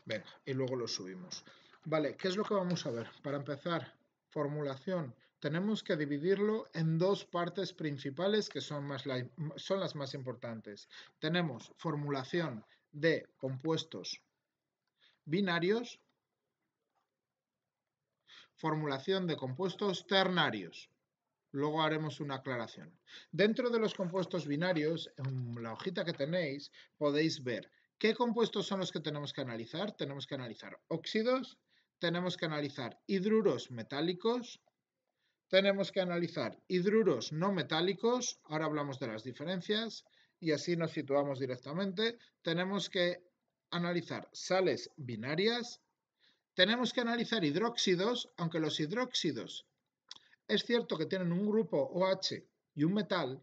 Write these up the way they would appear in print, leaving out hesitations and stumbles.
Venga, y luego lo subimos. Vale, ¿qué es lo que vamos a ver? Para empezar, formulación. Tenemos que dividirlo en dos partes principales que son las más importantes. Tenemos formulación de compuestos binarios, formulación de compuestos ternarios. Luego haremos una aclaración. Dentro de los compuestos binarios, en la hojita que tenéis, podéis ver qué compuestos son los que tenemos que analizar. Tenemos que analizar óxidos, tenemos que analizar hidruros metálicos, tenemos que analizar hidruros no metálicos, ahora hablamos de las diferencias y así nos situamos directamente. Tenemos que analizar sales binarias, tenemos que analizar hidróxidos, aunque los hidróxidos es cierto que tienen un grupo OH y un metal.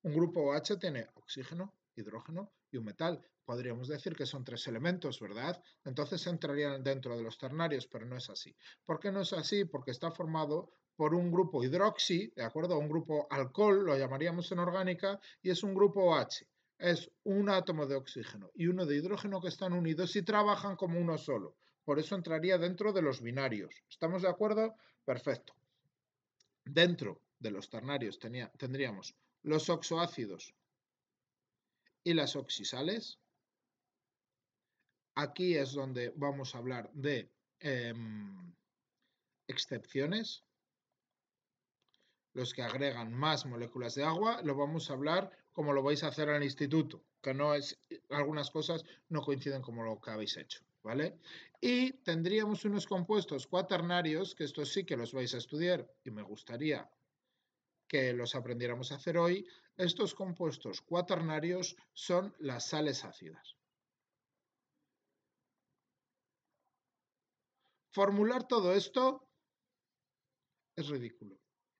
Un grupo OH tiene oxígeno, hidrógeno y un metal. Podríamos decir que son tres elementos, ¿verdad? Entonces entrarían dentro de los ternarios, pero no es así. ¿Por qué no es así? Porque está formado por un grupo hidroxi, ¿de acuerdo? Un grupo alcohol, lo llamaríamos en orgánica, y es un grupo OH. Es un átomo de oxígeno y uno de hidrógeno que están unidos y trabajan como uno solo. Por eso entraría dentro de los binarios. ¿Estamos de acuerdo? Perfecto. Dentro de los ternarios tendríamos los oxoácidos y las oxisales. Aquí es donde vamos a hablar de excepciones. Los que agregan más moléculas de agua, lo vamos a hablar como lo vais a hacer en el instituto, que no es, algunas cosas no coinciden como lo que habéis hecho, ¿vale? Y tendríamos unos compuestos cuaternarios, que estos sí que los vais a estudiar y me gustaría que los aprendiéramos a hacer hoy. Estos compuestos cuaternarios son las sales ácidas. Formular todo esto es ridículo.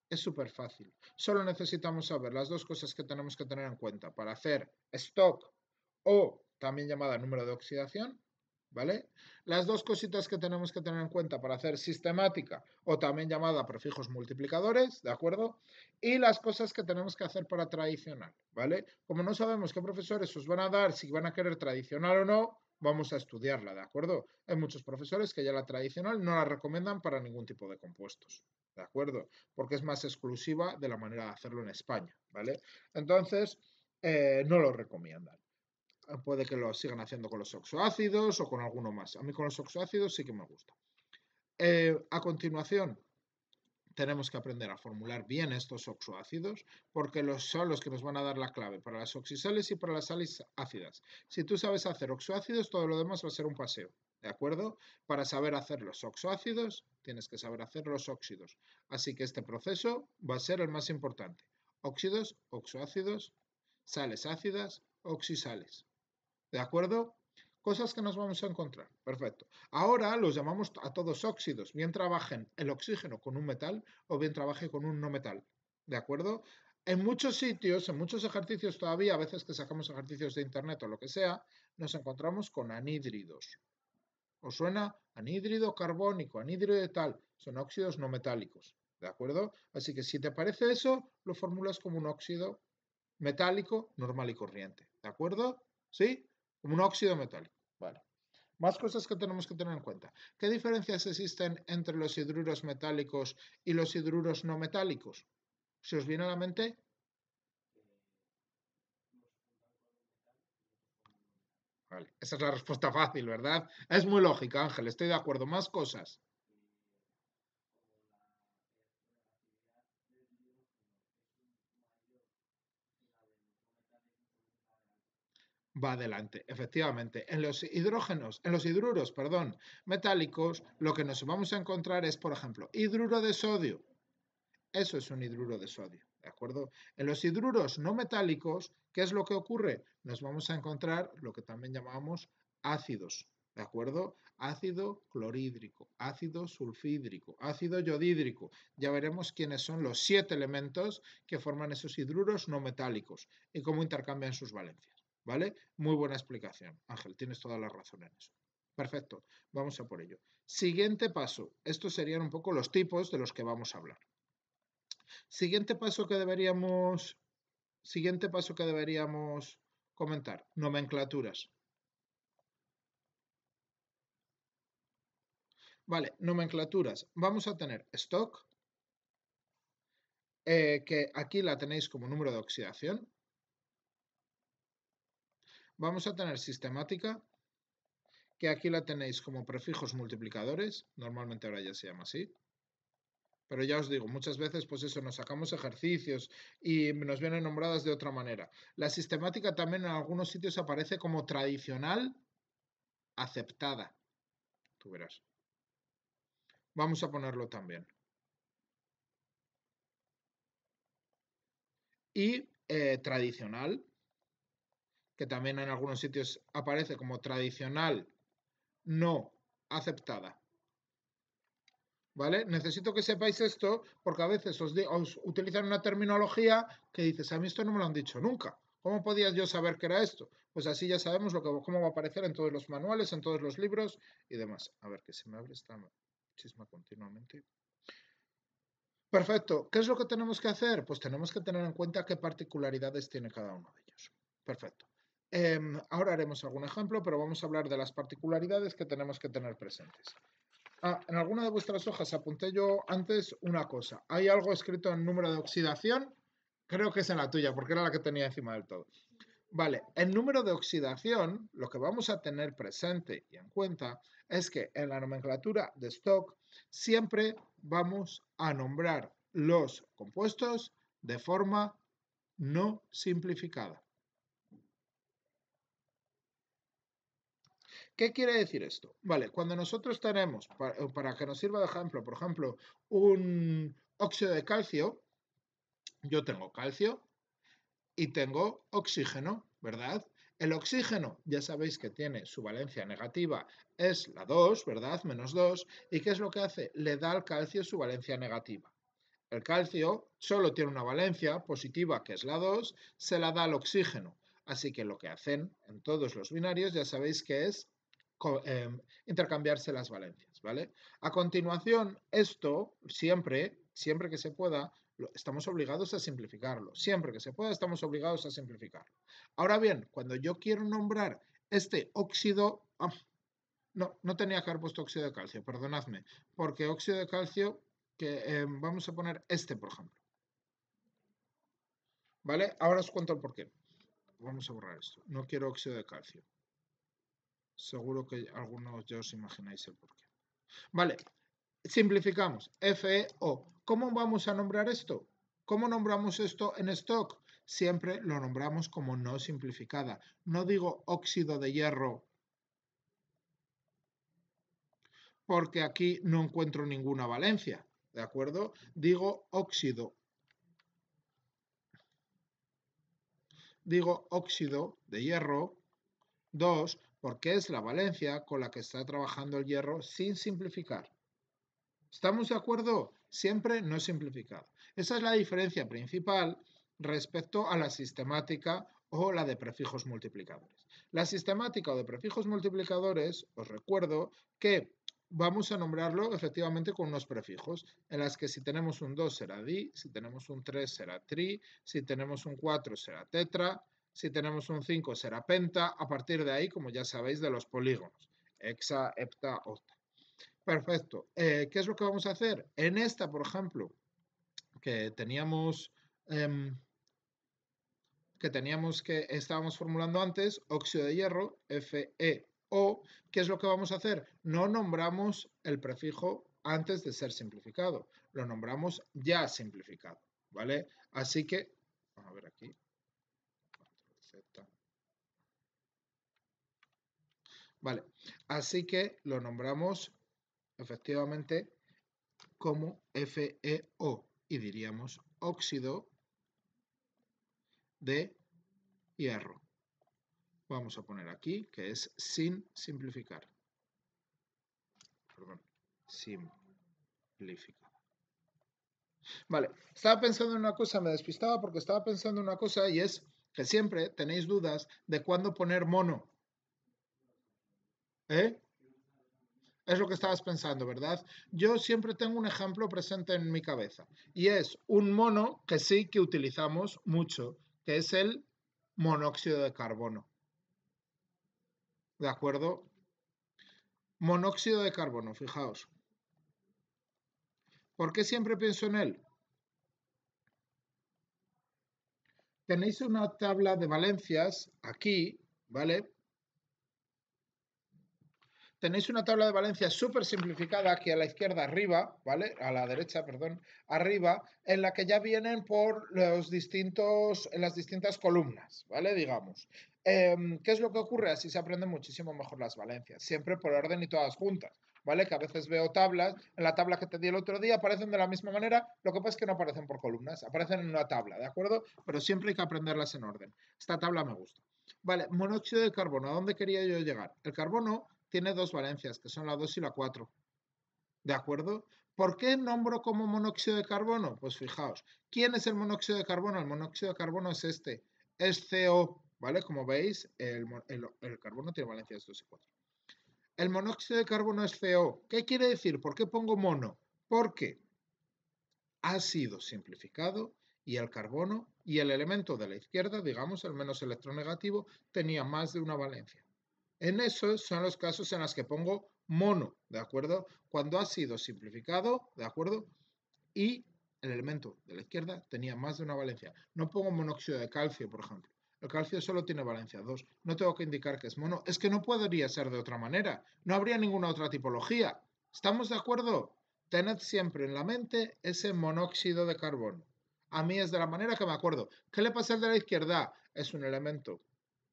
Es súper fácil. Solo necesitamos saber las dos cosas que tenemos que tener en cuenta para hacer stock o también llamada número de oxidación, ¿vale? Las dos cositas que tenemos que tener en cuenta para hacer sistemática o también llamada prefijos multiplicadores, ¿de acuerdo? Y las cosas que tenemos que hacer para tradicional, ¿vale? Como no sabemos qué profesores os van a dar, si van a querer tradicional o no, vamos a estudiarla, ¿de acuerdo? Hay muchos profesores que ya la tradicional no la recomiendan para ningún tipo de compuestos, ¿de acuerdo? Porque es más exclusiva de la manera de hacerlo en España, ¿vale? Entonces, no lo recomiendan. Puede que lo sigan haciendo con los oxoácidos o con alguno más. A mí con los oxoácidos sí que me gusta. A continuación, tenemos que aprender a formular bien estos oxoácidos porque son los que nos van a dar la clave para las oxisales y para las sales ácidas. Si tú sabes hacer oxoácidos, todo lo demás va a ser un paseo, ¿de acuerdo? Para saber hacer los oxoácidos, tienes que saber hacer los óxidos. Así que este proceso va a ser el más importante. Óxidos, oxoácidos, sales ácidas, oxisales. ¿De acuerdo? Cosas que nos vamos a encontrar. Perfecto. Ahora los llamamos a todos óxidos. Bien trabajen el oxígeno con un metal o bien trabaje con un no metal. ¿De acuerdo? En muchos sitios, en muchos ejercicios todavía, a veces que sacamos ejercicios de internet o lo que sea, nos encontramos con anhídridos. ¿Os suena? Anhídrido carbónico, anhídrido de tal. Son óxidos no metálicos. ¿De acuerdo? Así que si te parece eso, lo formulas como un óxido metálico normal y corriente. ¿De acuerdo? ¿Sí? Como un óxido metálico. Vale. Más cosas que tenemos que tener en cuenta. ¿Qué diferencias existen entre los hidruros metálicos y los hidruros no metálicos? ¿Se os viene a la mente? Vale. Esa es la respuesta fácil, ¿verdad? Es muy lógica, Ángel, estoy de acuerdo. Más cosas. Va adelante, efectivamente. En los hidruros, perdón, metálicos, lo que nos vamos a encontrar es, por ejemplo, hidruro de sodio. Eso es un hidruro de sodio, ¿de acuerdo? En los hidruros no metálicos, ¿qué es lo que ocurre? Nos vamos a encontrar lo que también llamamos ácidos, ¿de acuerdo? Ácido clorhídrico, ácido sulfídrico, ácido yodhídrico. Ya veremos quiénes son los 7 elementos que forman esos hidruros no metálicos y cómo intercambian sus valencias, ¿vale? Muy buena explicación, Ángel, tienes toda la razón en eso. Perfecto, vamos a por ello. Siguiente paso, estos serían un poco los tipos de los que vamos a hablar. Siguiente paso que deberíamos comentar, nomenclaturas. Vale, nomenclaturas. Vamos a tener stock, que aquí la tenéis como número de oxidación. Vamos a tener sistemática, que aquí la tenéis como prefijos multiplicadores. Normalmente ahora ya se llama así. Pero ya os digo, muchas veces pues eso, nos sacamos ejercicios y nos vienen nombradas de otra manera. La sistemática también en algunos sitios aparece como tradicional aceptada. Tú verás. Vamos a ponerlo también. Y tradicional, que también en algunos sitios aparece como tradicional no aceptada. ¿Vale? Necesito que sepáis esto porque a veces os utilizan una terminología que dices, a mí esto no me lo han dicho nunca. ¿Cómo podía yo saber que era esto? Pues así ya sabemos cómo va a aparecer en todos los manuales, en todos los libros y demás. A ver, que se me abre esta chisma continuamente. Perfecto. ¿Qué es lo que tenemos que hacer? Pues tenemos que tener en cuenta qué particularidades tiene cada uno de ellos. Perfecto. Ahora haremos algún ejemplo, pero vamos a hablar de las particularidades que tenemos que tener presentes. En alguna de vuestras hojas apunté yo antes una cosa. Hay algo escrito en número de oxidación. Creo que es en la tuya, porque era la que tenía encima del todo. Vale, el número de oxidación, lo que vamos a tener presente y en cuenta es que en la nomenclatura de stock siempre vamos a nombrar los compuestos de forma no simplificada. ¿Qué quiere decir esto? Vale, cuando nosotros tenemos, para que nos sirva de ejemplo, por ejemplo, un óxido de calcio, yo tengo calcio y tengo oxígeno, ¿verdad? El oxígeno, ya sabéis que tiene su valencia negativa, es la 2, ¿verdad? Menos 2. ¿Y qué es lo que hace? Le da al calcio su valencia negativa. El calcio solo tiene una valencia positiva, que es la 2, se la da al oxígeno. Así que lo que hacen en todos los binarios ya sabéis que es intercambiarse las valencias, ¿vale? A continuación, esto siempre que se pueda, estamos obligados a simplificarlo. Siempre que se pueda, estamos obligados a simplificarlo. Ahora bien, cuando yo quiero nombrar este óxido... no tenía que haber puesto óxido de calcio, perdonadme, porque óxido de calcio, que vamos a poner este, por ejemplo. ¿Vale? Ahora os cuento el porqué. Vamos a borrar esto. No quiero óxido de calcio. Seguro que algunos ya os imagináis el porqué. Vale, simplificamos. FeO. ¿Cómo vamos a nombrar esto? ¿Cómo nombramos esto en stock? Siempre lo nombramos como no simplificada. No digo óxido de hierro porque aquí no encuentro ninguna valencia. ¿De acuerdo? Digo óxido de hierro 2 porque es la valencia con la que está trabajando el hierro sin simplificar. ¿Estamos de acuerdo? Siempre no simplificado. Esa es la diferencia principal respecto a la sistemática o la de prefijos multiplicadores. La sistemática o de prefijos multiplicadores, os recuerdo que vamos a nombrarlo efectivamente con unos prefijos, en las que si tenemos un 2 será di, si tenemos un 3 será tri, si tenemos un 4 será tetra, si tenemos un 5 será penta, a partir de ahí, como ya sabéis, de los polígonos, hexa, hepta, octa. Perfecto. ¿Qué es lo que vamos a hacer? En esta, por ejemplo, que estábamos formulando antes, óxido de hierro, FeO, ¿qué es lo que vamos a hacer? No nombramos el prefijo antes de ser simplificado, lo nombramos ya simplificado, ¿vale? Así que, a ver aquí, vale, así que lo nombramos efectivamente como FeO y diríamos óxido de hierro. Vamos a poner aquí que es sin simplificar. Perdón, simplificar. Vale, estaba pensando en una cosa, me despistaba porque estaba pensando en una cosa y es que siempre tenéis dudas de cuándo poner mono. ¿Eh? Es lo que estabas pensando, ¿verdad? Yo siempre tengo un ejemplo presente en mi cabeza y es un mono que sí que utilizamos mucho, que es el monóxido de carbono. ¿De acuerdo? Monóxido de carbono, fijaos. ¿Por qué siempre pienso en él? Tenéis una tabla de valencias aquí, ¿vale? Tenéis una tabla de valencias súper simplificada aquí a la izquierda arriba, ¿vale? A la derecha, perdón, arriba, en la que ya vienen por los distintos, en las distintas columnas, ¿vale? Digamos. ¿Qué es lo que ocurre? Así se aprenden muchísimo mejor las valencias, siempre por orden y todas juntas, ¿vale? Que a veces veo tablas, en la tabla que te di el otro día aparecen de la misma manera, lo que pasa es que no aparecen por columnas, aparecen en una tabla, ¿de acuerdo? Pero siempre hay que aprenderlas en orden. Esta tabla me gusta. Vale, monóxido de carbono, ¿a dónde quería yo llegar? El carbono tiene dos valencias, que son la 2 y la 4. ¿De acuerdo? ¿Por qué nombro como monóxido de carbono? Pues fijaos, ¿quién es el monóxido de carbono? El monóxido de carbono es este, es CO, ¿vale? Como veis, el carbono tiene valencias 2 y 4. El monóxido de carbono es CO. ¿Qué quiere decir? ¿Por qué pongo mono? Porque ha sido simplificado y el carbono y el elemento de la izquierda, digamos, el menos electronegativo, tenía más de una valencia. En esos son los casos en los que pongo mono, ¿de acuerdo? Cuando ha sido simplificado, ¿de acuerdo? Y el elemento de la izquierda tenía más de una valencia. No pongo monóxido de calcio, por ejemplo. El calcio solo tiene valencia 2. No tengo que indicar que es mono. Es que no podría ser de otra manera. No habría ninguna otra tipología. ¿Estamos de acuerdo? Tened siempre en la mente ese monóxido de carbono. A mí es de la manera que me acuerdo. ¿Qué le pasa al de la izquierda? Es un elemento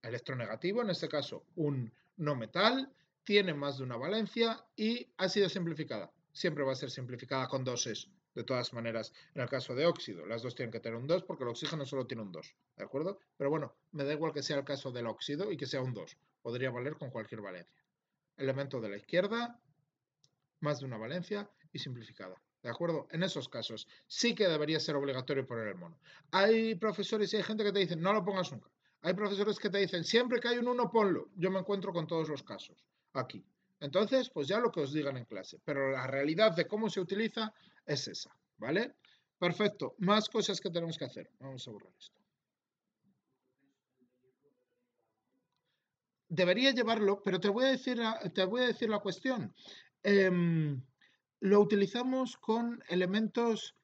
electronegativo, en este caso un no metal, tiene más de una valencia y ha sido simplificada. Siempre va a ser simplificada con doses, de todas maneras, en el caso de óxido. Las dos tienen que tener un 2 porque el oxígeno solo tiene un 2, ¿de acuerdo? Pero bueno, me da igual que sea el caso del óxido y que sea un 2. Podría valer con cualquier valencia. Elemento de la izquierda, más de una valencia y simplificada. ¿De acuerdo? En esos casos sí que debería ser obligatorio poner el mono. Hay profesores y hay gente que te dicen, no lo pongas nunca. Hay profesores que te dicen, siempre que hay un 1, ponlo. Yo me encuentro con todos los casos aquí. Entonces, pues ya lo que os digan en clase. Pero la realidad de cómo se utiliza es esa, ¿vale? Perfecto. Más cosas que tenemos que hacer. Vamos a borrar esto. Debería llevarlo, pero te voy a decir la cuestión. Lo utilizamos con elementos,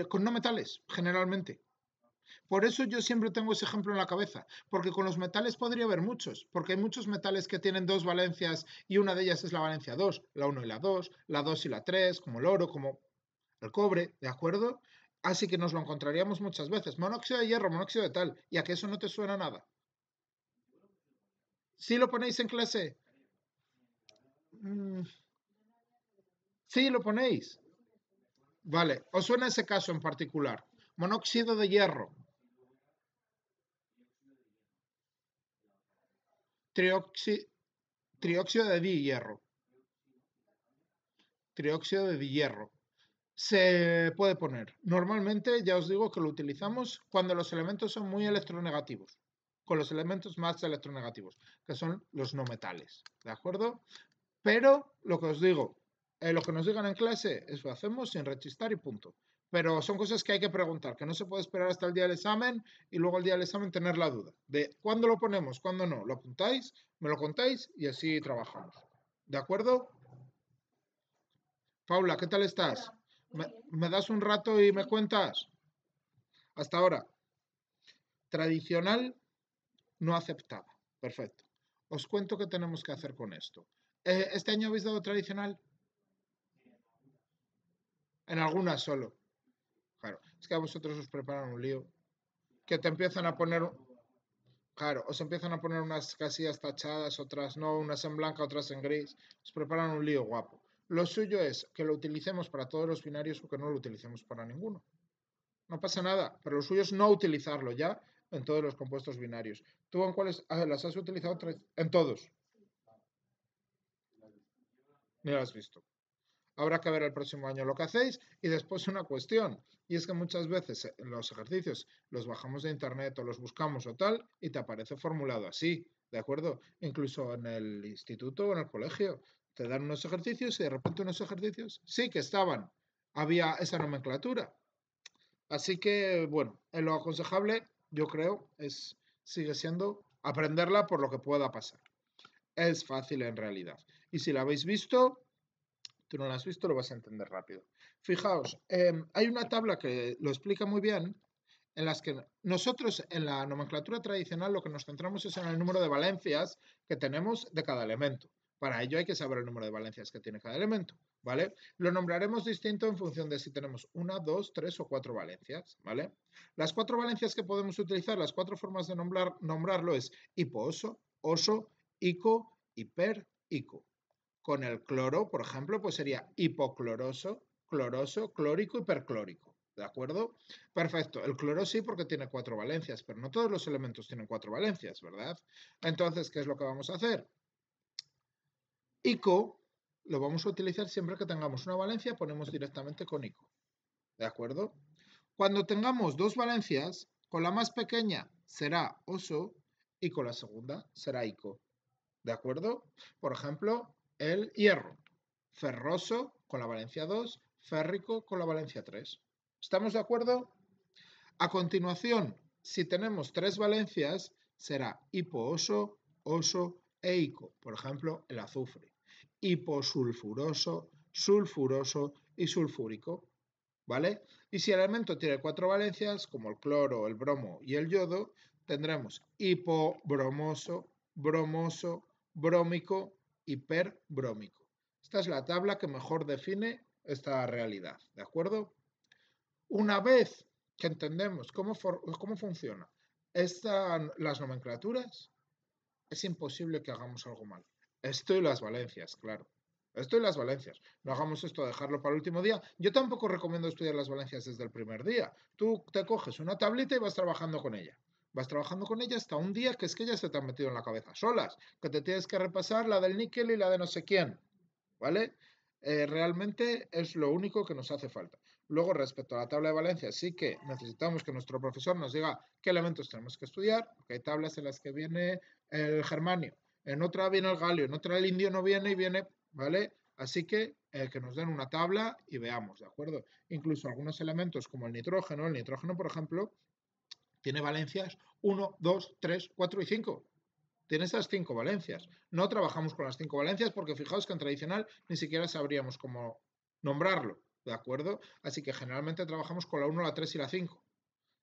con no metales, generalmente. Por eso yo siempre tengo ese ejemplo en la cabeza, porque con los metales podría haber muchos, porque hay muchos metales que tienen dos valencias y una de ellas es la valencia 2, la 1 y la 2 y la 3, como el oro, como el cobre, ¿de acuerdo? Así que nos lo encontraríamos muchas veces. Monóxido de hierro, monóxido de tal, y a que eso no te suena nada. ¿Sí lo ponéis en clase? Mm, sí, lo ponéis. Vale, ¿os suena ese caso en particular? Monóxido de hierro, trioxi- trióxido de dihierro, trióxido de dihierro. Se puede poner. Normalmente ya os digo que lo utilizamos cuando los elementos son muy electronegativos, con los elementos más electronegativos, que son los no metales, ¿de acuerdo? Pero lo que os digo, lo que nos digan en clase, eso hacemos sin rechistar y punto. Pero son cosas que hay que preguntar, que no se puede esperar hasta el día del examen y luego el día del examen tener la duda de cuándo lo ponemos, cuándo no. Lo apuntáis, me lo contáis y así trabajamos. ¿De acuerdo? Paula, ¿qué tal estás? ¿Me das un rato y me cuentas? Hasta ahora. Tradicional no aceptada. Perfecto. Os cuento qué tenemos que hacer con esto. ¿Este año habéis dado tradicional? En algunas solo. Claro, es que a vosotros os preparan un lío. Que te empiezan a poner, claro, os empiezan a poner unas casillas tachadas, otras no, unas en blanca, otras en gris. Os preparan un lío guapo. Lo suyo es que lo utilicemos para todos los binarios o que no lo utilicemos para ninguno. No pasa nada, pero lo suyo es no utilizarlo ya en todos los compuestos binarios. ¿Tú en cuáles las has utilizado? En todos. Ni lo has visto. Habrá que ver el próximo año lo que hacéis y después una cuestión. Y es que muchas veces los ejercicios los bajamos de internet o los buscamos o tal y te aparece formulado así, ¿de acuerdo? Incluso en el instituto o en el colegio te dan unos ejercicios y de repente unos ejercicios sí que estaban. Había esa nomenclatura. Así que, bueno, en lo aconsejable, yo creo, sigue siendo aprenderla por lo que pueda pasar. Es fácil en realidad. Y si la habéis visto, tú no lo has visto, lo vas a entender rápido. Fijaos, hay una tabla que lo explica muy bien, en las que nosotros en la nomenclatura tradicional lo que nos centramos es en el número de valencias que tenemos de cada elemento. Para ello hay que saber el número de valencias que tiene cada elemento, ¿vale? Lo nombraremos distinto en función de si tenemos 1, 2, 3 o 4 valencias, ¿vale? Las 4 valencias que podemos utilizar, las 4 formas de nombrarlo es hipo-oso, oso, ico, hiper, ico. Con el cloro, por ejemplo, pues sería hipocloroso, cloroso, clórico, hiperclórico. ¿De acuerdo? Perfecto. El cloro sí porque tiene 4 valencias, pero no todos los elementos tienen 4 valencias, ¿verdad? Entonces, ¿qué es lo que vamos a hacer? Ico lo vamos a utilizar siempre que tengamos una valencia, ponemos directamente con ico. ¿De acuerdo? Cuando tengamos 2 valencias, con la más pequeña será oso y con la segunda será ico. ¿De acuerdo? Por ejemplo, el hierro. Ferroso con la valencia 2, férrico con la valencia 3. ¿Estamos de acuerdo? A continuación, si tenemos 3 valencias, será hipooso, oso e ico. Por ejemplo, el azufre. Hiposulfuroso, sulfuroso y sulfúrico. ¿Vale? Y si el elemento tiene 4 valencias, como el cloro, el bromo y el yodo, tendremos hipobromoso, bromoso, brómico, hiperbrómico. Esta es la tabla que mejor define esta realidad, ¿de acuerdo? Una vez que entendemos cómo funciona las nomenclaturas, es imposible que hagamos algo mal. Esto y las valencias, claro. Esto y las valencias. No hagamos esto de dejarlo para el último día. Yo tampoco recomiendo estudiar las valencias desde el primer día. Tú te coges una tablita y vas trabajando con ella. Vas trabajando con ella hasta un día que es que ya se te han metido en la cabeza solas. Que te tienes que repasar la del níquel y la de no sé quién. ¿Vale? Realmente es lo único que nos hace falta. Luego, respecto a la tabla de valencia, sí que necesitamos que nuestro profesor nos diga qué elementos tenemos que estudiar, porque hay tablas en las que viene el germanio, en otra viene el galio, en otra el indio no viene y viene, ¿vale? Así que nos den una tabla y veamos, ¿de acuerdo? Incluso algunos elementos como el nitrógeno, por ejemplo, tiene valencias 1, 2, 3, 4 y 5. Tiene esas 5 valencias. No trabajamos con las 5 valencias porque fijaos que en tradicional ni siquiera sabríamos cómo nombrarlo, ¿de acuerdo? Así que generalmente trabajamos con la 1, la 3 y la 5.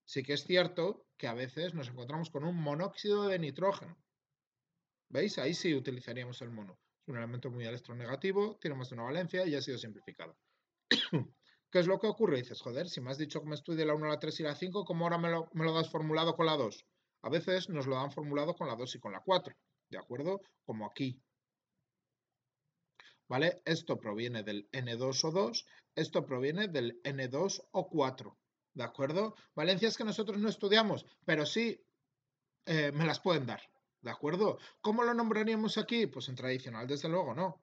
Sí que es cierto que a veces nos encontramos con un monóxido de nitrógeno. ¿Veis? Ahí sí utilizaríamos el mono. Es un elemento muy electronegativo, tiene más de una valencia y ha sido simplificado. ¿Qué es lo que ocurre? Dices, joder, si me has dicho que me estudie la 1, la 3 y la 5, ¿cómo ahora me lo das formulado con la 2? A veces nos lo dan formulado con la 2 y con la 4, ¿de acuerdo? Como aquí. ¿Vale? Esto proviene del N2O2, esto proviene del N2O4, ¿de acuerdo? Valencias que nosotros no estudiamos, pero sí me las pueden dar, ¿de acuerdo? ¿Cómo lo nombraríamos aquí? Pues en tradicional, desde luego, no.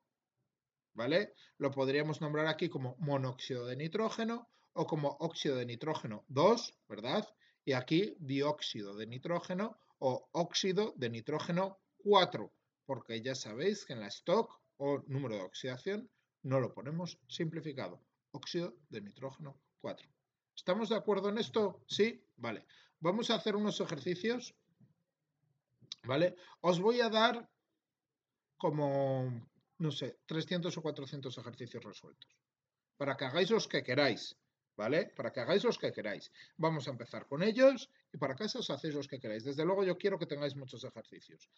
¿Vale? Lo podríamos nombrar aquí como monóxido de nitrógeno o como óxido de nitrógeno 2, ¿verdad? Y aquí dióxido de nitrógeno o óxido de nitrógeno 4, porque ya sabéis que en la stock o número de oxidación no lo ponemos simplificado. Óxido de nitrógeno 4. ¿Estamos de acuerdo en esto? ¿Sí? Vale. Vamos a hacer unos ejercicios, ¿vale? Os voy a dar como, no sé, 300 o 400 ejercicios resueltos. Para que hagáis los que queráis, ¿vale? Para que hagáis los que queráis. Vamos a empezar con ellos y para casa os hacéis los que queráis. Desde luego yo quiero que tengáis muchos ejercicios.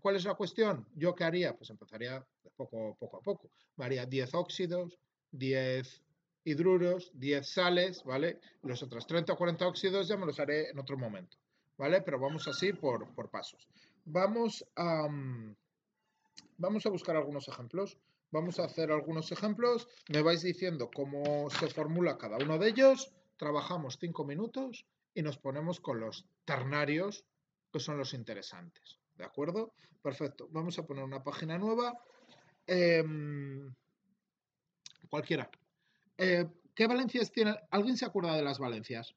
¿Cuál es la cuestión? ¿Yo qué haría? Pues empezaría poco a poco. Me haría 10 óxidos, 10 hidruros, 10 sales, ¿vale? Los otros 30 o 40 óxidos ya me los haré en otro momento, ¿vale? Pero vamos así por pasos. Vamos a buscar algunos ejemplos. Vamos a hacer algunos ejemplos. Me vais diciendo cómo se formula cada uno de ellos. Trabajamos 5 minutos y nos ponemos con los ternarios, que son los interesantes. ¿De acuerdo? Perfecto. Vamos a poner una página nueva. Cualquiera. ¿Qué valencias tiene? ¿Alguien se acuerda de las valencias?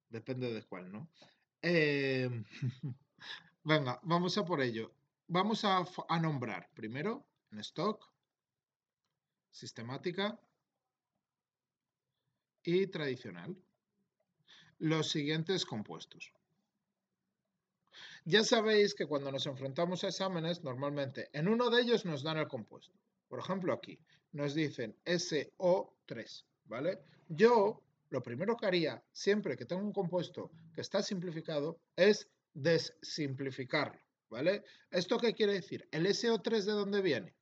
Depende de cuál, ¿no? Venga, vamos a por ello. Vamos a nombrar primero en stock, sistemática y tradicional los siguientes compuestos. Ya sabéis que cuando nos enfrentamos a exámenes, normalmente en uno de ellos nos dan el compuesto. Por ejemplo, aquí nos dicen SO3, ¿vale? Yo lo primero que haría siempre que tengo un compuesto que está simplificado es desimplificarlo, ¿vale? ¿Esto qué quiere decir? ¿El SO3 de dónde viene?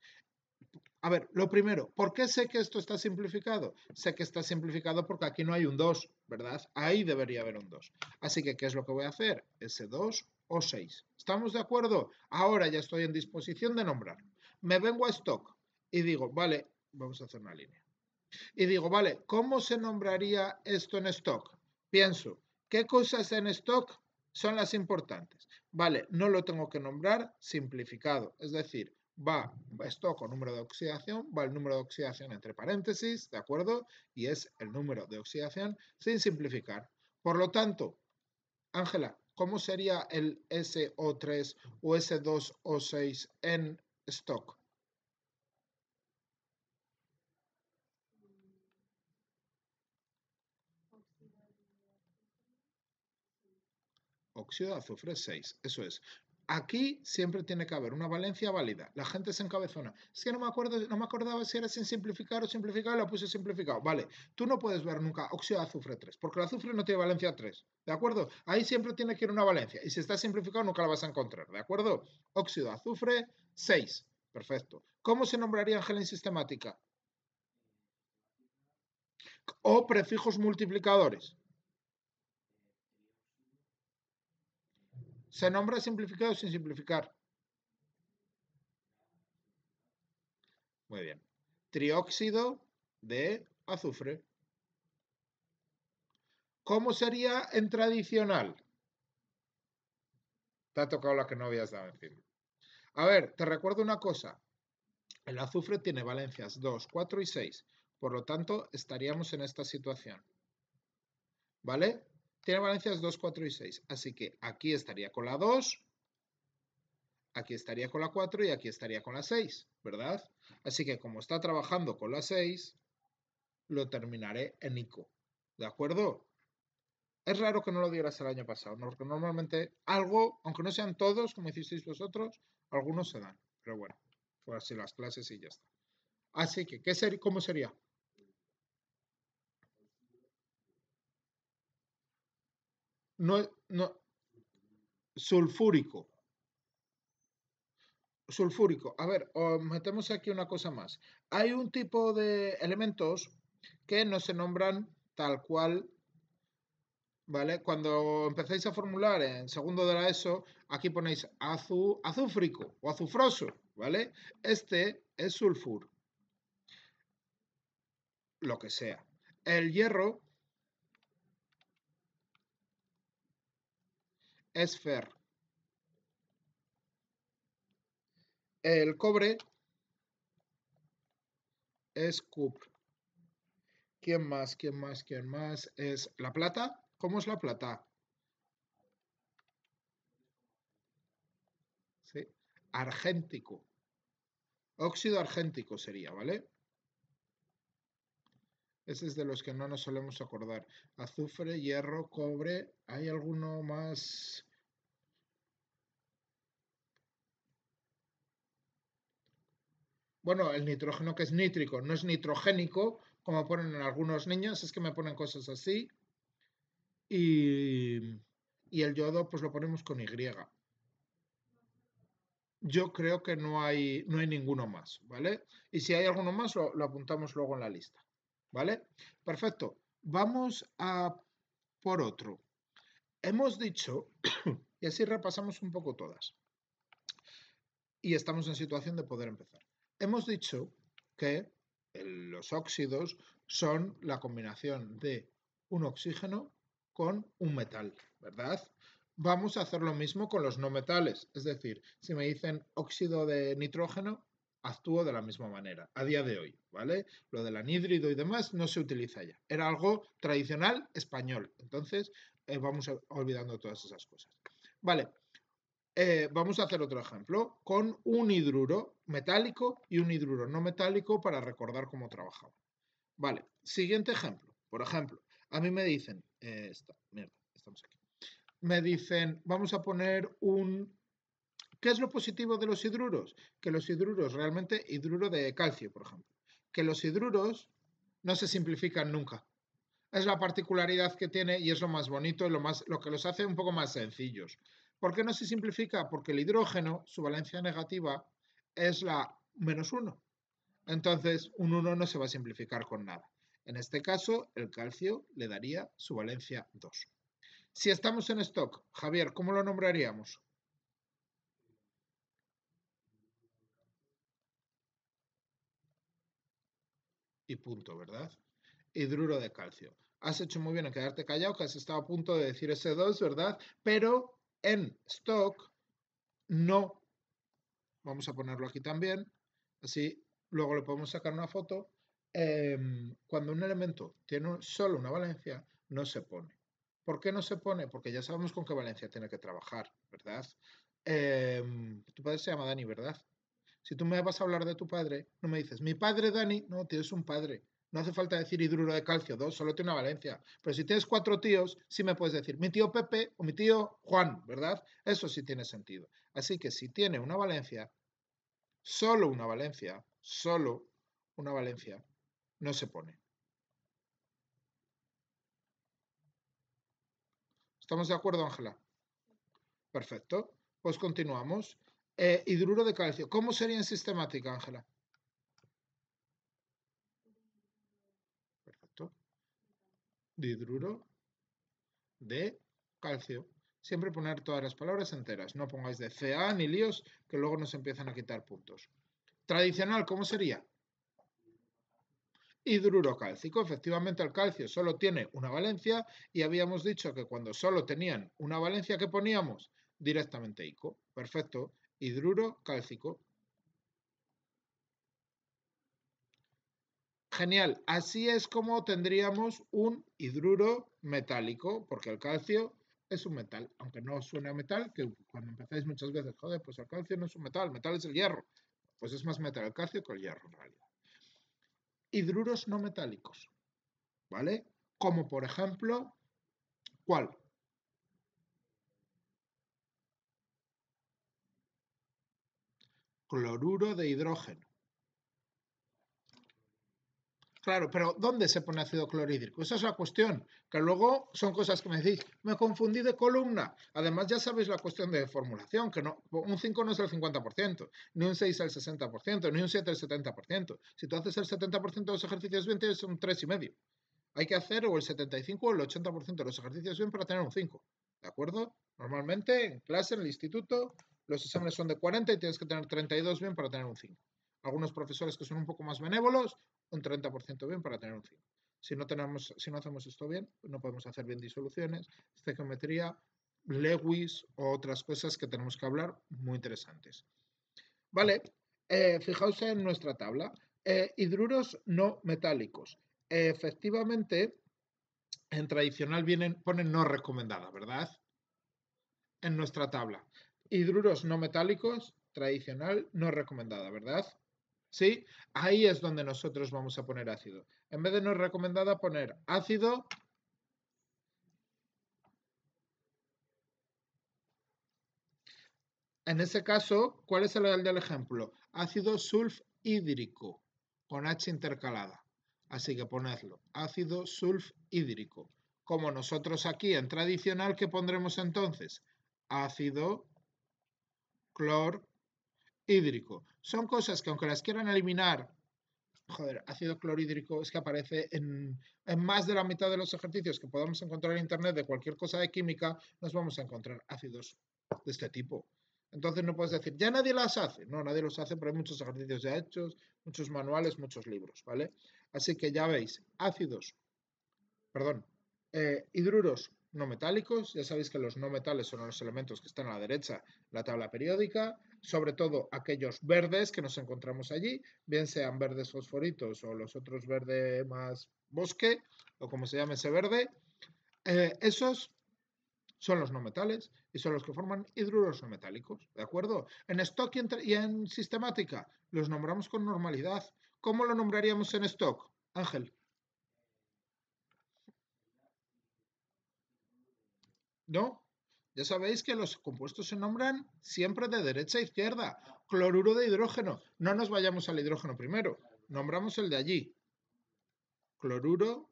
A ver, lo primero, ¿por qué sé que esto está simplificado? Sé que está simplificado porque aquí no hay un 2, ¿verdad? Ahí debería haber un 2. Así que, ¿qué es lo que voy a hacer? S2 o 6. ¿Estamos de acuerdo? Ahora ya estoy en disposición de nombrar. Me vengo a stock y digo, vale, vamos a hacer una línea. Y digo, vale, ¿cómo se nombraría esto en stock? Pienso, ¿qué cosas en stock son las importantes? Vale, no lo tengo que nombrar simplificado, es decir, va stock o número de oxidación, va el número de oxidación entre paréntesis, ¿de acuerdo? Y es el número de oxidación sin simplificar. Por lo tanto, Ángela, ¿cómo sería el SO3 o S2O6 en stock? Óxido de azufre 6, eso es. Aquí siempre tiene que haber una valencia válida. La gente se encabezona. Es que no me acordaba si era sin simplificar o simplificado y la puse simplificado. Vale, tú no puedes ver nunca óxido de azufre 3, porque el azufre no tiene valencia 3. ¿De acuerdo? Ahí siempre tiene que ir una valencia. Y si está simplificado nunca la vas a encontrar. ¿De acuerdo? Óxido de azufre 6. Perfecto. ¿Cómo se nombraría en gel sistemática? O prefijos multiplicadores. Se nombra simplificado sin simplificar. Muy bien. Trióxido de azufre. ¿Cómo sería en tradicional? Te ha tocado la que no habías dado encima. A ver, te recuerdo una cosa. El azufre tiene valencias 2, 4 y 6. Por lo tanto, estaríamos en esta situación. ¿Vale? Tiene valencias 2, 4 y 6. Así que aquí estaría con la 2, aquí estaría con la 4 y aquí estaría con la 6, ¿verdad? Así que como está trabajando con la 6, lo terminaré en ICO. ¿De acuerdo? Es raro que no lo dieras el año pasado, ¿no? Porque normalmente algo, aunque no sean todos, como hicisteis vosotros, algunos se dan. Pero bueno, fue así las clases y ya está. Así que, ¿cómo sería? No, no, sulfúrico. Sulfúrico. A ver, metemos aquí una cosa más. Hay un tipo de elementos que no se nombran tal cual, ¿vale? Cuando empecéis a formular en segundo de la ESO, aquí ponéis azúfrico o azufroso, ¿vale? Este es sulfur, lo que sea. El hierro es fer. El cobre es cupr. ¿Quién más? ¿Quién más? ¿Quién más? Es la plata. ¿Cómo es la plata? ¿Sí? Argéntico. Óxido argéntico sería, ¿vale? Ese es de los que no nos solemos acordar. Azufre, hierro, cobre. ¿Hay alguno más? Bueno, el nitrógeno que es nítrico, no es nitrogénico, como ponen en algunos niños, es que me ponen cosas así. Y el yodo, pues lo ponemos con Y. Yo creo que no hay ninguno más, ¿vale? Y si hay alguno más, lo apuntamos luego en la lista, ¿vale? Perfecto. Vamos a por otro. Hemos dicho, y así repasamos un poco todas, y estamos en situación de poder empezar. Hemos dicho que los óxidos son la combinación de un oxígeno con un metal, ¿verdad? Vamos a hacer lo mismo con los no metales, es decir, si me dicen óxido de nitrógeno, actúo de la misma manera, a día de hoy, ¿vale? Lo del anhídrido y demás no se utiliza ya. Era algo tradicional español, entonces vamos olvidando todas esas cosas. Vale, vamos a hacer otro ejemplo con un hidruro metálico y un hidruro no metálico para recordar cómo trabajaba. Vale, siguiente ejemplo. Por ejemplo, a mí me dicen, mierda, estamos aquí. me dicen, vamos a poner un... ¿Qué es lo positivo de los hidruros? Que los hidruros, realmente, hidruro de calcio, por ejemplo, que los hidruros no se simplifican nunca. Es la particularidad que tiene y es lo más bonito y lo que los hace un poco más sencillos. ¿Por qué no se simplifica? Porque el hidrógeno, su valencia negativa, es la -1. Entonces, un 1 no se va a simplificar con nada. En este caso, el calcio le daría su valencia 2. Si estamos en stock, Javier, ¿cómo lo nombraríamos? Y punto, ¿verdad? Hidruro de calcio. Has hecho muy bien en quedarte callado, que has estado a punto de decir ese 2, ¿verdad? Pero en stock no. Vamos a ponerlo aquí también. Así luego le podemos sacar una foto. Cuando un elemento tiene solo una valencia, no se pone. ¿Por qué no se pone? Porque ya sabemos con qué valencia tiene que trabajar, ¿verdad? Tu padre se llama Dani, ¿verdad? Si tú me vas a hablar de tu padre, no me dices, mi padre Dani, no, tienes un padre. No hace falta decir hidruro de calcio, 2, solo tiene una valencia. Pero si tienes 4 tíos, sí me puedes decir mi tío Pepe o mi tío Juan, ¿verdad? Eso sí tiene sentido. Así que si tiene una valencia, solo una valencia, no se pone. ¿Estamos de acuerdo, Ángela? Perfecto. Pues continuamos. Hidruro de calcio. ¿Cómo sería en sistemática, Ángela? Perfecto. Hidruro de calcio. Siempre poner todas las palabras enteras. No pongáis de CA ni líos que luego nos empiezan a quitar puntos. Tradicional, ¿cómo sería? Hidruro cálcico. Efectivamente, el calcio solo tiene una valencia y habíamos dicho que cuando solo tenían una valencia, ¿qué poníamos? Directamente ICO. Perfecto. Hidruro cálcico. Genial. Así es como tendríamos un hidruro metálico, porque el calcio es un metal, aunque no suena a metal, que cuando empezáis muchas veces, joder, pues el calcio no es un metal, el metal es el hierro. Pues es más metal el calcio que el hierro en realidad. Hidruros no metálicos, ¿vale? Como por ejemplo, ¿cuál? Cloruro de hidrógeno. Claro, pero ¿dónde se pone ácido clorhídrico? Esa es la cuestión, que luego son cosas que me decís, me confundí de columna. Además, ya sabéis la cuestión de formulación, que no, un 5 no es el 50%, ni un 6 el 60%, ni un 7 el 70%. Si tú haces el 70% de los ejercicios bien, tienes un 3,5. Hay que hacer o el 75 o el 80% de los ejercicios bien para tener un 5. ¿De acuerdo? Normalmente en clase, en el instituto, los exámenes son de 40 y tienes que tener 32 bien para tener un 5. Algunos profesores que son un poco más benévolos, un 30% bien para tener un 5. Si no hacemos esto bien, no podemos hacer bien disoluciones, estequiometría, Lewis o otras cosas que tenemos que hablar muy interesantes. Vale, fijaos en nuestra tabla. Hidruros no metálicos. Efectivamente, en tradicional ponen no recomendada, ¿verdad? En nuestra tabla. Hidruros no metálicos, tradicional, no recomendada, ¿verdad? ¿Sí? Ahí es donde nosotros vamos a poner ácido. En vez de no recomendada, poner ácido. En ese caso, ¿cuál es el del ejemplo? Ácido sulfhídrico, con H intercalada. Así que ponedlo, ácido sulfhídrico. Como nosotros aquí en tradicional, ¿qué pondremos entonces? Ácido clorhídrico. Son cosas que aunque las quieran eliminar, joder, ácido clorhídrico es que aparece en más de la mitad de los ejercicios que podamos encontrar en internet de cualquier cosa de química, nos vamos a encontrar ácidos de este tipo. Entonces no puedes decir, ya nadie las hace. No, nadie los hace, pero hay muchos ejercicios ya hechos, muchos manuales, muchos libros, ¿vale? Así que ya veis, ácidos, perdón, hidruros no metálicos. Ya sabéis que los no metales son los elementos que están a la derecha de la tabla periódica, sobre todo aquellos verdes que nos encontramos allí, bien sean verdes fosforitos o los otros verde más bosque, o como se llame ese verde. Esos son los no metales y son los que forman hidruros no metálicos, ¿de acuerdo? En stock y en sistemática los nombramos con normalidad. ¿Cómo lo nombraríamos en stock, Ángel? ¿No? Ya sabéis que los compuestos se nombran siempre de derecha a izquierda. Cloruro de hidrógeno. No nos vayamos al hidrógeno primero. Nombramos el de allí. Cloruro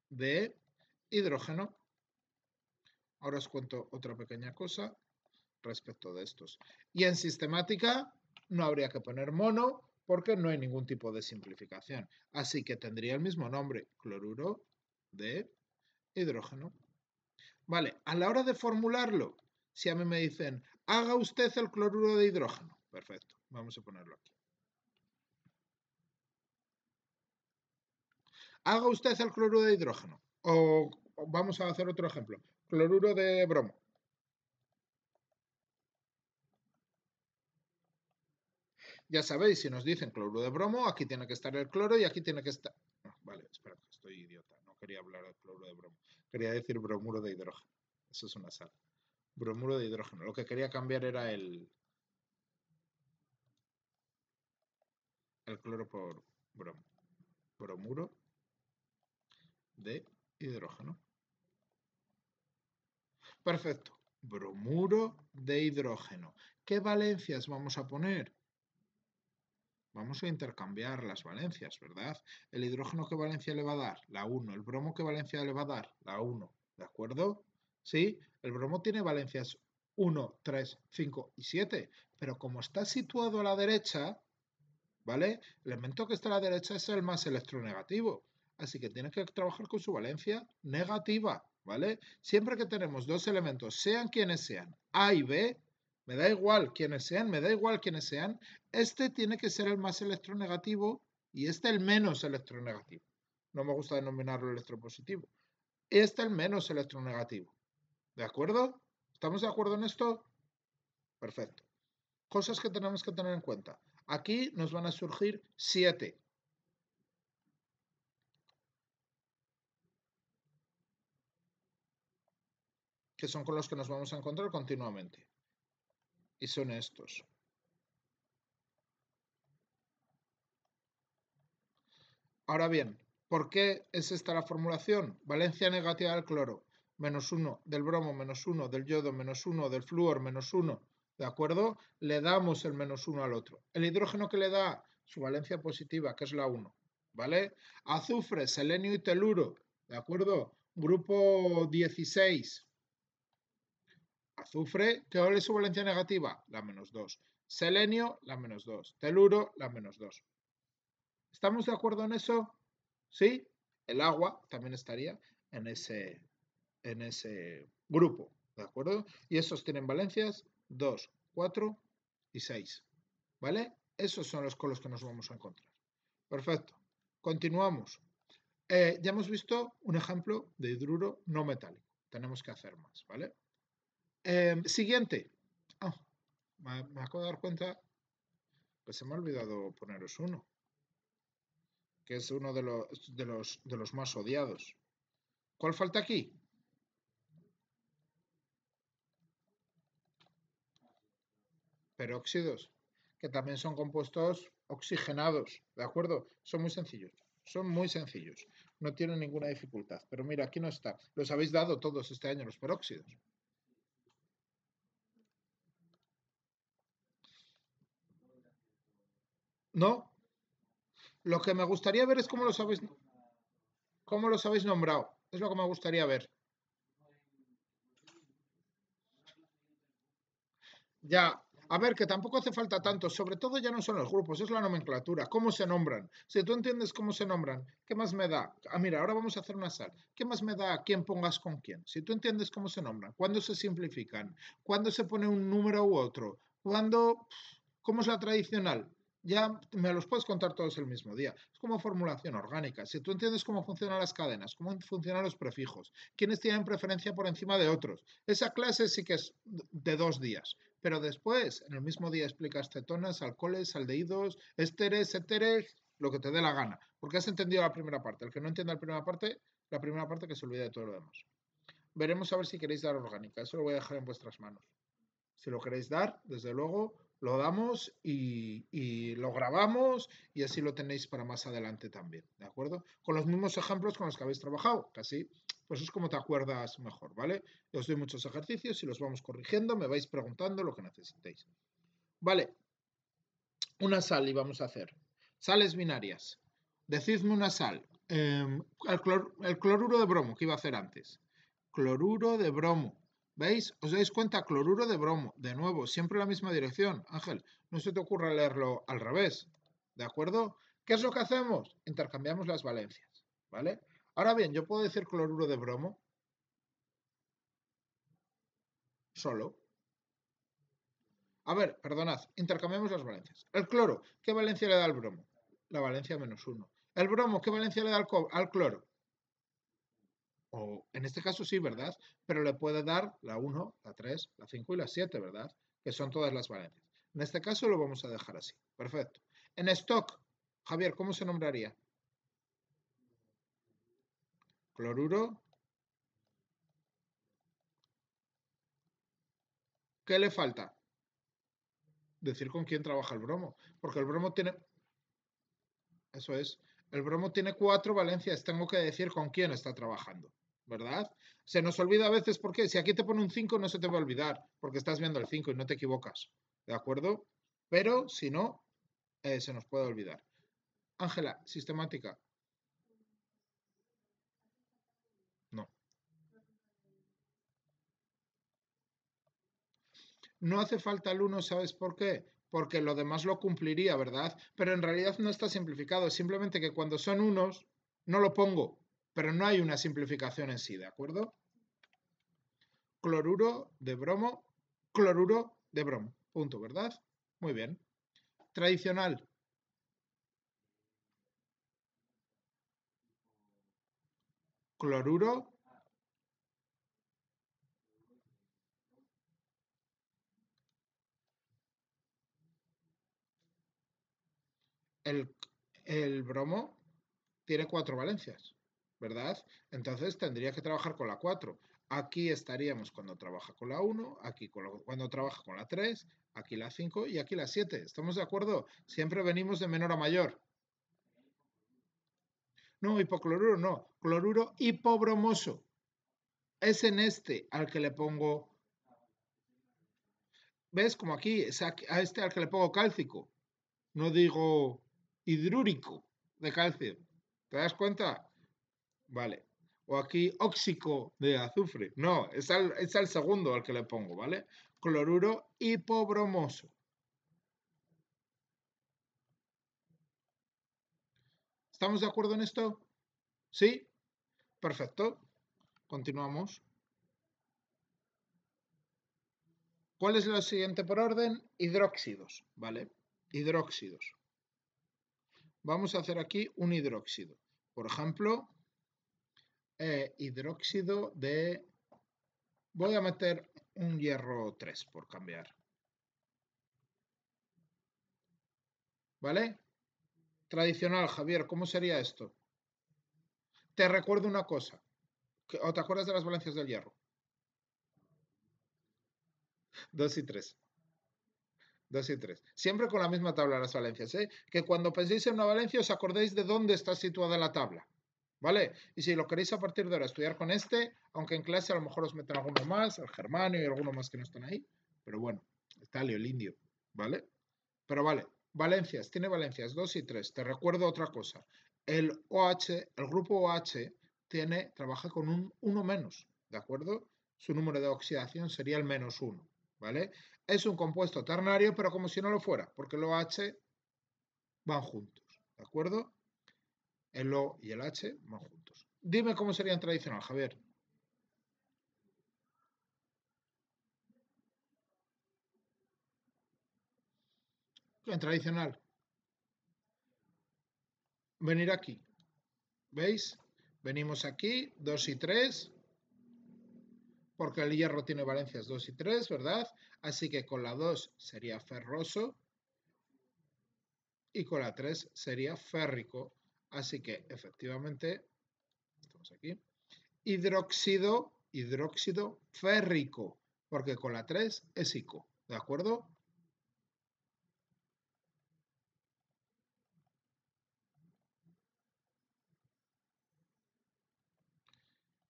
de hidrógeno. Ahora os cuento otra pequeña cosa respecto de estos. Y en sistemática no habría que poner mono porque no hay ningún tipo de simplificación. Así que tendría el mismo nombre, cloruro de hidrógeno. Vale, a la hora de formularlo, si a mí me dicen, haga usted el cloruro de hidrógeno. Perfecto, vamos a ponerlo aquí. Haga usted el cloruro de hidrógeno. O vamos a hacer otro ejemplo. Cloruro de bromo. Ya sabéis, si nos dicen cloruro de bromo, aquí tiene que estar el cloro y aquí tiene que estar... No, vale, espera, estoy idiota. No quería hablar de cloruro de bromo. Quería decir bromuro de hidrógeno. Eso es una sal. Bromuro de hidrógeno. Lo que quería cambiar era el cloro por bromo. Bromuro de hidrógeno. Perfecto. Bromuro de hidrógeno. ¿Qué valencias vamos a poner? Vamos a intercambiar las valencias, ¿verdad? ¿El hidrógeno qué valencia le va a dar? La 1. ¿El bromo qué valencia le va a dar? La 1. ¿De acuerdo? Sí, el bromo tiene valencias 1, 3, 5 y 7. Pero como está situado a la derecha, ¿vale? El elemento que está a la derecha es el más electronegativo. Así que tiene que trabajar con su valencia negativa, ¿vale? Siempre que tenemos dos elementos, sean quienes sean, A y B, me da igual quiénes sean, me da igual quiénes sean, este tiene que ser el más electronegativo y este el menos electronegativo. No me gusta denominarlo electropositivo. Este el menos electronegativo. ¿De acuerdo? ¿Estamos de acuerdo en esto? Perfecto. Cosas que tenemos que tener en cuenta. Aquí nos van a surgir 7. Que son con los que nos vamos a encontrar continuamente. Y son estos. Ahora bien, ¿por qué es esta la formulación? Valencia negativa del cloro, -1, del bromo, -1, del yodo, -1, del flúor, -1. ¿De acuerdo? Le damos el -1 al otro. El hidrógeno que le da su valencia positiva, que es la 1. ¿Vale? Azufre, selenio y teluro. ¿De acuerdo? Grupo 16. Azufre, ¿qué es su valencia negativa? La -2. Selenio, la -2. Teluro, la -2. ¿Estamos de acuerdo en eso? ¿Sí? El agua también estaría en ese grupo, ¿de acuerdo? Y esos tienen valencias 2, 4 y 6, ¿vale? Esos son los con los que nos vamos a encontrar. Perfecto. Continuamos. Ya hemos visto un ejemplo de hidruro no metálico. Tenemos que hacer más, ¿vale? Siguiente. Oh, me acabo de dar cuenta que se me ha olvidado poneros uno, que es uno de los más odiados. ¿Cuál falta aquí? Peróxidos, que también son compuestos oxigenados, ¿de acuerdo? Son muy sencillos, son muy sencillos, no tienen ninguna dificultad. Pero mira, aquí no está. Los habéis dado todos este año, los peróxidos. ¿No? Lo que me gustaría ver es cómo los habéis nombrado. Es lo que me gustaría ver. Ya, a ver, que tampoco hace falta tanto, sobre todo ya no son los grupos, es la nomenclatura, cómo se nombran. Si tú entiendes cómo se nombran, ¿qué más me da? Ah, mira, ahora vamos a hacer una sal. ¿Qué más me da a quién pongas con quién? Si tú entiendes cómo se nombran, cuándo se simplifican, cuándo se pone un número u otro, cuándo, cómo es la tradicional, ya me los puedes contar todos el mismo día. Es como formulación orgánica. Si tú entiendes cómo funcionan las cadenas, cómo funcionan los prefijos, quiénes tienen preferencia por encima de otros, esa clase sí que es de 2 días. Pero después, en el mismo día, explicas cetonas, alcoholes, aldehídos, ésteres, éteres, lo que te dé la gana. Porque has entendido la primera parte. El que no entienda la primera parte que se olvide de todo lo demás. Veremos a ver si queréis dar orgánica. Eso lo voy a dejar en vuestras manos. Si lo queréis dar, desde luego, lo damos y lo grabamos y así lo tenéis para más adelante también. ¿De acuerdo? Con los mismos ejemplos con los que habéis trabajado. Casi Pues es como te acuerdas mejor, ¿vale? Yo os doy muchos ejercicios y los vamos corrigiendo, me vais preguntando lo que necesitéis. Vale, una sal y vamos a hacer. Sales binarias. Decidme una sal. El cloruro de bromo que iba a hacer antes. Cloruro de bromo. ¿Veis? ¿Os dais cuenta? Cloruro de bromo. De nuevo, siempre en la misma dirección. Ángel, no se te ocurra leerlo al revés. ¿De acuerdo? ¿Qué es lo que hacemos? Intercambiamos las valencias. ¿Vale? Ahora bien, yo puedo decir cloruro de bromo solo. A ver, perdonad, intercambiamos las valencias. El cloro, ¿qué valencia le da al bromo? La valencia -1. El bromo, ¿qué valencia le da al cloro? O en este caso sí, ¿verdad? Pero le puede dar la 1, la 3, la 5 y la 7, ¿verdad? Que son todas las valencias. En este caso lo vamos a dejar así. Perfecto. En stock, Javier, ¿cómo se nombraría? Cloruro. ¿Qué le falta? Decir con quién trabaja el bromo. Porque el bromo tiene... Eso es. El bromo tiene 4 valencias. Tengo que decir con quién está trabajando. ¿Verdad? Se nos olvida a veces, ¿por qué? Si aquí te pone un 5 no se te va a olvidar, porque estás viendo el 5 y no te equivocas. ¿De acuerdo? Pero si no, se nos puede olvidar. Ángela, sistemática. No. No hace falta el 1, ¿sabes por qué? Porque lo demás lo cumpliría, ¿verdad? Pero en realidad no está simplificado. Es simplemente que cuando son unos, no lo pongo. Pero no hay una simplificación en sí, ¿de acuerdo? Cloruro de bromo, cloruro de bromo. Punto, ¿verdad? Muy bien. Tradicional. Cloruro. El, el bromo tiene 4 valencias, ¿verdad? Entonces tendría que trabajar con la 4. Aquí estaríamos cuando trabaja con la 1, aquí cuando trabaja con la 3, aquí la 5 y aquí la 7. ¿Estamos de acuerdo? Siempre venimos de menor a mayor. No, hipocloruro no, cloruro hipobromoso. Es en este al que le pongo, ¿ves? Como aquí, es a este al que le pongo cálcico. No digo hidrúrico de calcio. ¿Te das cuenta? Vale. O aquí óxico de azufre. No, es al segundo al que le pongo, ¿vale? Cloruro hipobromoso. ¿Estamos de acuerdo en esto? ¿Sí? Perfecto. Continuamos. ¿Cuál es lo siguiente por orden? Hidróxidos, ¿vale? Hidróxidos. Vamos a hacer aquí un hidróxido. Por ejemplo, hidróxido de... Voy a meter un hierro 3 por cambiar. ¿Vale? Tradicional, Javier, ¿cómo sería esto? Te recuerdo una cosa. ¿O te acuerdas de las valencias del hierro? 2 y 3. 2 y 3. Siempre con la misma tabla las valencias, ¿eh? Que cuando penséis en una valencia os acordéis de dónde está situada la tabla. ¿Vale? Y si lo queréis a partir de ahora estudiar con este, aunque en clase a lo mejor os meten alguno más, el germanio y alguno más que no están ahí, pero bueno, el talio, el indio, ¿vale? Pero vale, valencias, tiene valencias 2 y 3. Te recuerdo otra cosa. El OH, el grupo OH, trabaja con un 1 menos, ¿de acuerdo? Su número de oxidación sería el -1, ¿vale? Es un compuesto ternario, pero como si no lo fuera, porque el OH van juntos, ¿de acuerdo? El O y el H van juntos. Dime cómo sería en tradicional, Javier. En tradicional, venir aquí. ¿Veis? Venimos aquí, 2 y 3, porque el hierro tiene valencias 2 y 3, ¿verdad? Así que con la 2 sería ferroso y con la 3 sería férrico. Así que efectivamente, estamos aquí, hidróxido férrico, porque con la 3 es ico, ¿de acuerdo?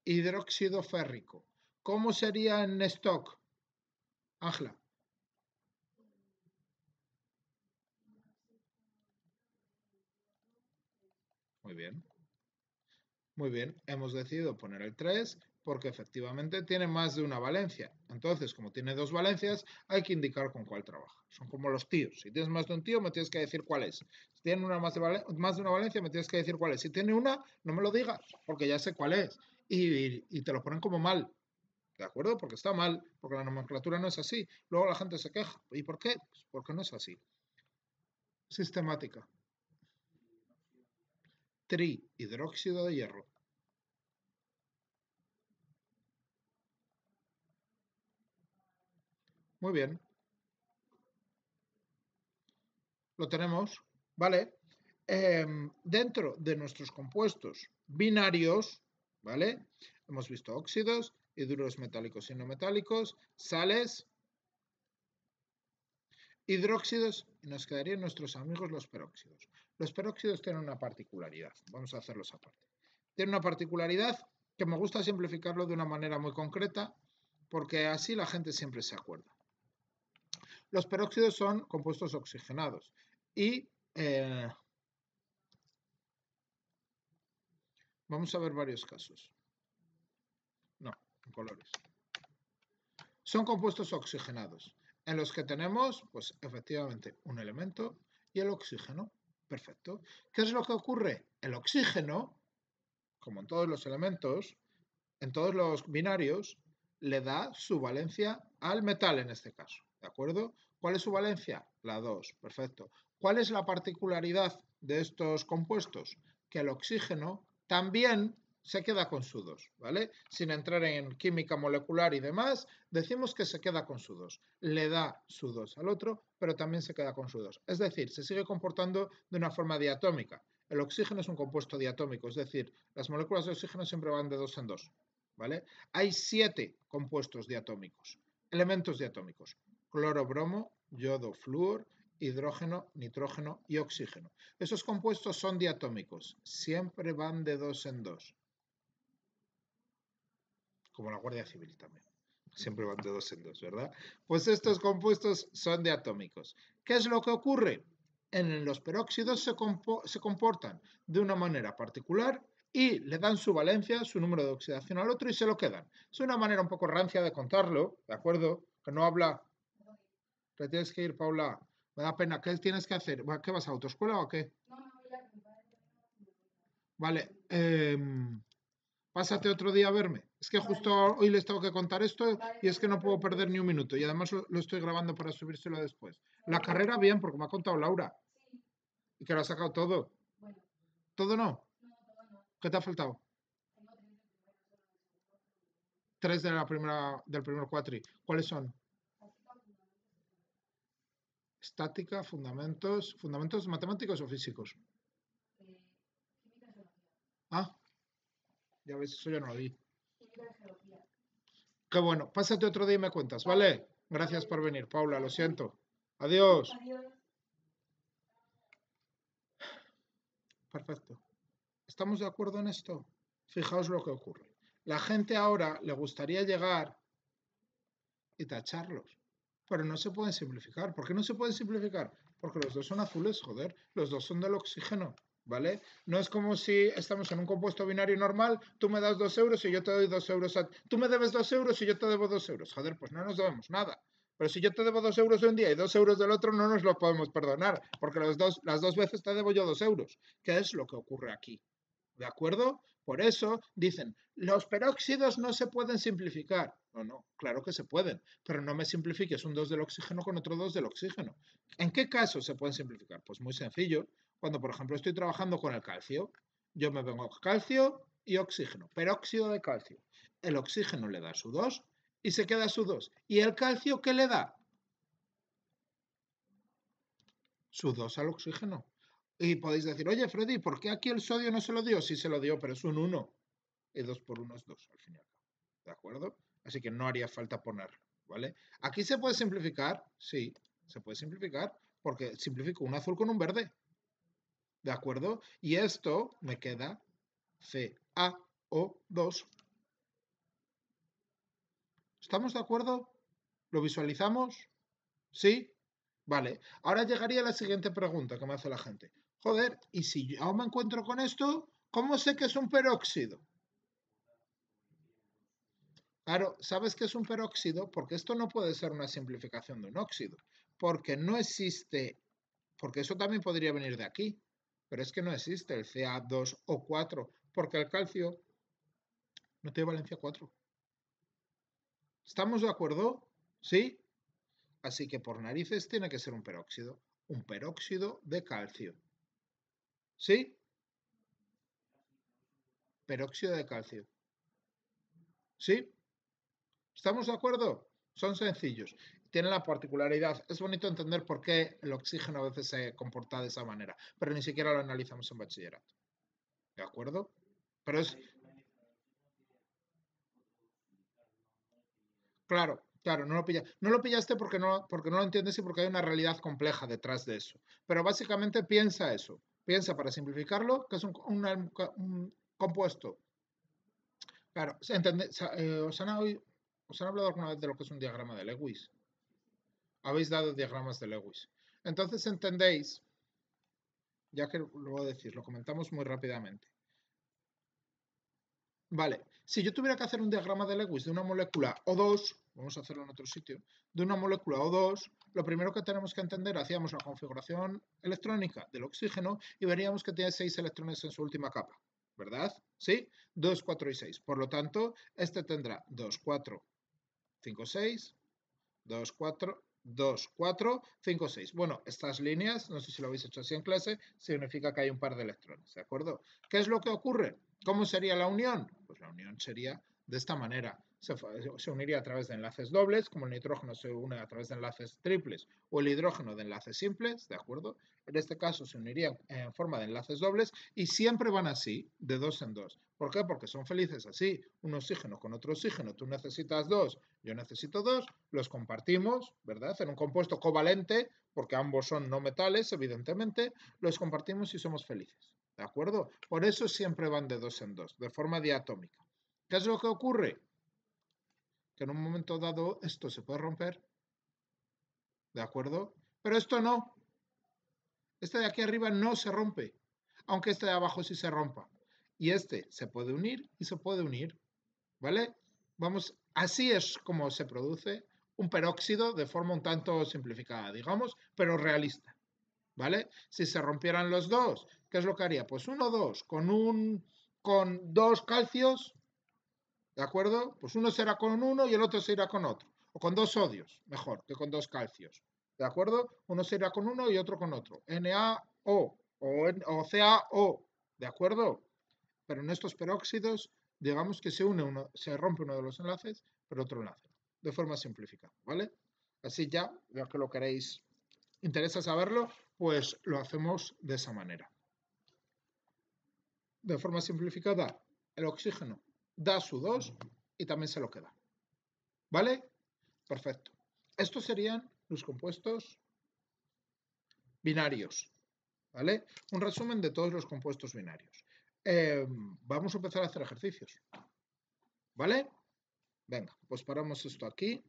hidróxido férrico. ¿Cómo sería en stock? Ángela. Muy bien. Muy bien, hemos decidido poner el 3 porque efectivamente tiene más de una valencia. Entonces, como tiene dos valencias, hay que indicar con cuál trabaja. Son como los tíos. Si tienes más de un tío, me tienes que decir cuál es. Si tiene más de una valencia, me tienes que decir cuál es. Si tiene una, no me lo digas, porque ya sé cuál es. Y te lo ponen como mal. ¿De acuerdo? Porque está mal, porque la nomenclatura no es así. Luego la gente se queja. ¿Y por qué? Pues porque no es así. Sistemática. Trihidróxido de hierro. Muy bien. Lo tenemos, ¿vale? Dentro de nuestros compuestos binarios, ¿vale? Hemos visto óxidos, hidruros metálicos y no metálicos, sales, hidróxidos, y nos quedarían nuestros amigos los peróxidos. Los peróxidos tienen una particularidad, vamos a hacerlos aparte. Tienen una particularidad que me gusta simplificarlo de una manera muy concreta, porque así la gente siempre se acuerda. Los peróxidos son compuestos oxigenados y vamos a ver varios casos. No, en colores. Son compuestos oxigenados, en los que tenemos, pues efectivamente, un elemento y el oxígeno. Perfecto. ¿Qué es lo que ocurre? El oxígeno, como en todos los elementos, en todos los binarios, le da su valencia al metal en este caso. ¿De acuerdo? ¿Cuál es su valencia? La 2. Perfecto. ¿Cuál es la particularidad de estos compuestos? Que el oxígeno también se queda con su 2, ¿vale? Sin entrar en química molecular y demás, decimos que se queda con su 2. Le da su 2 al otro, pero también se queda con su 2. Es decir, se sigue comportando de una forma diatómica. El oxígeno es un compuesto diatómico, es decir, las moléculas de oxígeno siempre van de 2 en 2. ¿Vale? Hay 7 compuestos diatómicos, elementos diatómicos: cloro, bromo, yodo, flúor, hidrógeno, nitrógeno y oxígeno. Esos compuestos son diatómicos, siempre van de 2 en 2. Como la Guardia Civil también. Siempre van de 2 en 2, ¿verdad? Pues estos compuestos son diatómicos. ¿Qué es lo que ocurre? En los peróxidos se comportan de una manera particular y le dan su valencia, su número de oxidación al otro y se lo quedan. Es una manera un poco rancia de contarlo, ¿de acuerdo? Que no habla. Te tienes que ir, Paula. Me da pena. ¿Qué tienes que hacer? ¿Qué vas a autoescuela o qué? Vale. Pásate otro día a verme. Es que justo hoy les tengo que contar esto y es que no puedo perder ni un minuto. Y además lo estoy grabando para subírselo después. La carrera bien, porque me ha contado Laura. Y que lo ha sacado todo. ¿Todo no? ¿Qué te ha faltado? Tres de la primera, del primer cuatri. ¿Cuáles son? Estática, fundamentos matemáticos o físicos. Ah, ya ves, eso ya no lo vi. Qué bueno, pásate otro día y me cuentas, ¿vale? Gracias por venir, Paula, lo siento. Adiós. Perfecto. ¿Estamos de acuerdo en esto? Fijaos lo que ocurre. La gente ahora le gustaría llegar y tacharlos, pero no se pueden simplificar. ¿Por qué no se pueden simplificar? Porque los dos son azules, joder, los dos son del oxígeno, ¿vale? No es como si estamos en un compuesto binario normal, tú me das 2 euros y yo te doy 2 euros tú me debes 2 euros y yo te debo 2 euros. Joder, pues no nos debemos nada. Pero si yo te debo 2 euros de un día y 2 euros del otro, no nos lo podemos perdonar, porque las dos veces te debo yo 2 euros. ¿Qué es lo que ocurre aquí? ¿De acuerdo? Por eso dicen, los peróxidos no se pueden simplificar. No, no, claro que se pueden, pero no me simplifiques un 2 del oxígeno con otro 2 del oxígeno. ¿En qué caso se pueden simplificar? Pues muy sencillo. Cuando, por ejemplo, estoy trabajando con el calcio, yo me vengo calcio y oxígeno, peróxido de calcio. El oxígeno le da su 2 y se queda su 2. ¿Y el calcio qué le da? Su 2 al oxígeno. Y podéis decir, oye, Freddy, ¿por qué aquí el sodio no se lo dio? Sí se lo dio, pero es un 1. Y 2 por 1 es 2, al fin y al cabo. ¿De acuerdo? Así que no haría falta ponerlo, ¿vale? ¿Aquí se puede simplificar? Sí, se puede simplificar, porque simplifico un azul con un verde. ¿De acuerdo? Y esto me queda CaO2. ¿Estamos de acuerdo? ¿Lo visualizamos? ¿Sí? Vale. Ahora llegaría la siguiente pregunta que me hace la gente. Joder, ¿y si yo me encuentro con esto, cómo sé que es un peróxido? Claro, ¿sabes qué es un peróxido? Porque esto no puede ser una simplificación de un óxido, porque no existe, porque eso también podría venir de aquí, pero es que no existe el Ca2O4, porque el calcio no tiene valencia 4. ¿Estamos de acuerdo? ¿Sí? Así que por narices tiene que ser un peróxido de calcio. ¿Sí? Peróxido de calcio. ¿Sí? ¿Estamos de acuerdo? Son sencillos. Tienen la particularidad. Es bonito entender por qué el oxígeno a veces se comporta de esa manera, pero ni siquiera lo analizamos en bachillerato. ¿De acuerdo? Pero es, claro, claro, no lo pillaste porque no lo entiendes y porque hay una realidad compleja detrás de eso. Pero básicamente piensa eso. Piensa, para simplificarlo, que es un compuesto. Claro, ¿os han hablado alguna vez de lo que es un diagrama de Lewis? Habéis dado diagramas de Lewis. Entonces entendéis, ya que lo voy a decir, lo comentamos muy rápidamente. Vale, si yo tuviera que hacer un diagrama de Lewis de una molécula O2, vamos a hacerlo en otro sitio, de una molécula O2, lo primero que tenemos que entender, hacíamos la configuración electrónica del oxígeno y veríamos que tiene 6 electrones en su última capa, ¿verdad? ¿Sí? 2, 4 y 6. Por lo tanto, este tendrá 2, 4, 5, 6, 2, 4, 2, 4, 5, 6. Bueno, estas líneas, no sé si lo habéis hecho así en clase, significa que hay un par de electrones, ¿de acuerdo? ¿Qué es lo que ocurre? ¿Cómo sería la unión? Pues la unión sería de esta manera. Se uniría a través de enlaces dobles, como el nitrógeno se une a través de enlaces triples o el hidrógeno de enlaces simples, ¿de acuerdo? En este caso se unirían en forma de enlaces dobles y siempre van así, de dos en dos. ¿Por qué? Porque son felices así, un oxígeno con otro oxígeno, tú necesitas dos, yo necesito dos, los compartimos, ¿verdad? En un compuesto covalente, porque ambos son no metales, evidentemente, los compartimos y somos felices, ¿de acuerdo? Por eso siempre van de dos en dos, de forma diatómica. ¿Qué es lo que ocurre? Que en un momento dado esto se puede romper, ¿de acuerdo? Pero esto no. Este de aquí arriba no se rompe, aunque este de abajo sí se rompa. Y este se puede unir y se puede unir, ¿vale? Vamos, así es como se produce un peróxido de forma un tanto simplificada, digamos, pero realista, ¿vale? Si se rompieran los dos, ¿qué es lo que haría? Pues uno, dos, con dos calcios, ¿de acuerdo? Pues uno será con uno y el otro se irá con otro. O con dos sodios, mejor, que con dos calcios. ¿De acuerdo? Uno se irá con uno y otro con otro. NaO o CaO. ¿De acuerdo? Pero en estos peróxidos, digamos que se rompe uno de los enlaces, pero otro enlace. De forma simplificada, ¿vale? Así ya que lo queréis, interesa saberlo, pues lo hacemos de esa manera. De forma simplificada, el oxígeno da su 2 y también se lo queda. ¿Vale? Perfecto. Estos serían los compuestos binarios. ¿Vale? Un resumen de todos los compuestos binarios. Vamos a empezar a hacer ejercicios. ¿Vale? Venga, pues paramos esto aquí.